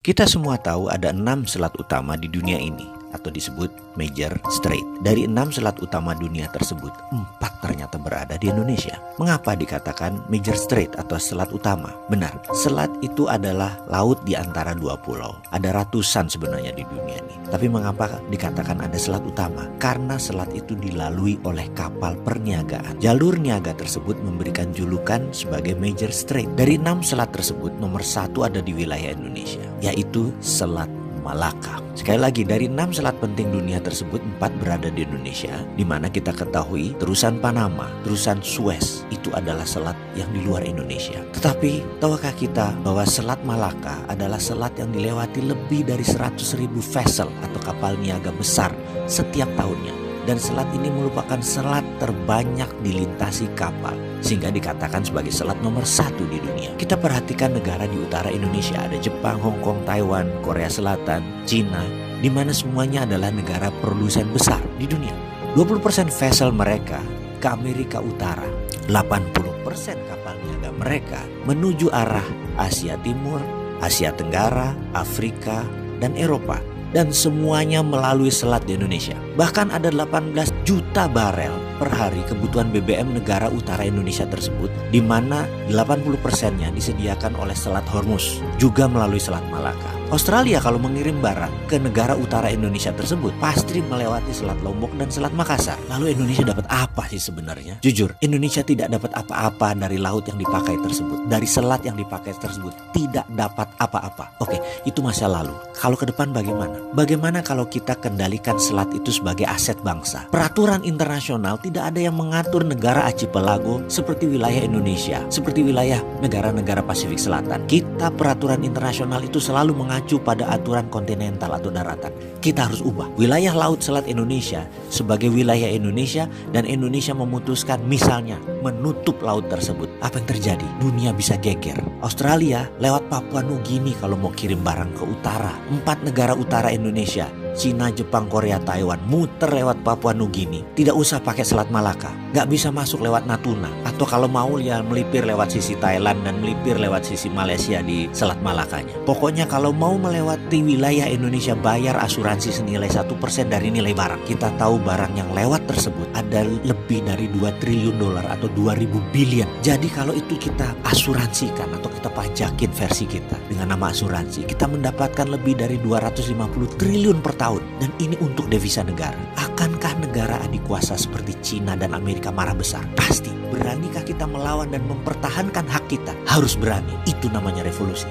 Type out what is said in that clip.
Kita semua tahu ada 6 selat utama di dunia ini, atau disebut Major Strait. Dari 6 selat utama dunia tersebut, 4 ternyata berada di Indonesia. Mengapa dikatakan Major Strait atau selat utama? Benar, selat itu adalah laut di antara 2 pulau. Ada ratusan sebenarnya di dunia ini. Tapi mengapa dikatakan ada selat utama? Karena selat itu dilalui oleh kapal perniagaan. Jalur niaga tersebut memberikan julukan sebagai Major Strait. Dari 6 selat tersebut, nomor 1 ada di wilayah Indonesia, yaitu Selat Malaka. Sekali lagi, dari 6 selat penting dunia tersebut, 4 berada di Indonesia, di mana kita ketahui terusan Panama, terusan Suez itu adalah selat yang di luar Indonesia. Tetapi tahukah kita bahwa Selat Malaka adalah selat yang dilewati lebih dari 100.000 vessel atau kapal niaga besar setiap tahunnya. Dan selat ini merupakan selat terbanyak dilintasi kapal, sehingga dikatakan sebagai selat nomor 1 di dunia. Kita perhatikan negara di utara Indonesia, ada Jepang, Hong Kong, Taiwan, Korea Selatan, Cina, di mana semuanya adalah negara produsen besar di dunia. 20% vessel mereka ke Amerika Utara, 80% kapal niaga mereka menuju arah Asia Timur, Asia Tenggara, Afrika, dan Eropa. Dan semuanya melalui selat di Indonesia. Bahkan ada 18 juta barel per hari kebutuhan BBM negara utara Indonesia tersebut, di mana 80%-nya disediakan oleh Selat Hormuz, juga melalui Selat Malaka. Australia kalau mengirim barang ke negara utara Indonesia tersebut, pasti melewati Selat Lombok dan Selat Makassar. Lalu Indonesia dapat apa sih sebenarnya? Jujur, Indonesia tidak dapat apa-apa dari laut yang dipakai tersebut, dari selat yang dipakai tersebut, tidak dapat apa-apa. Oke, itu masa lalu. Kalau ke depan bagaimana? Bagaimana kalau kita kendalikan selat itu sebagai aset bangsa? Peraturan internasional tidak ada yang mengatur negara archipelago seperti wilayah Indonesia, seperti wilayah negara-negara Pasifik Selatan. Kita peraturan internasional itu selalu mengacu pada aturan kontinental atau daratan. Kita harus ubah wilayah laut selat Indonesia sebagai wilayah Indonesia, dan Indonesia memutuskan misalnya menutup laut tersebut. Apa yang terjadi? Dunia bisa geger. Australia lewat Papua Nugini kalau mau kirim barang ke utara. 4 negara utara Indonesia, Cina, Jepang, Korea, Taiwan, muter lewat Papua Nugini. Tidak usah pakai Selat Malaka, nggak bisa masuk lewat Natuna. Atau kalau mau ya melipir lewat sisi Thailand dan melipir lewat sisi Malaysia di Selat Malakanya. Pokoknya kalau mau melewati wilayah Indonesia, bayar asuransi senilai 1% dari nilai barang. Kita tahu barang yang lewat tersebut ada lebih dari 2 triliun dolar atau 2.000 billion. Jadi kalau itu kita asuransikan atau kita pajakin versi kita dengan nama asuransi, kita mendapatkan lebih dari 250 triliun per tahun. Dan ini untuk devisa negara. Akankah negara adik kuasa seperti Cina dan Amerika marah besar? Pasti. Beranikah kita melawan dan mempertahankan hak kita? Harus berani. Itu namanya revolusi.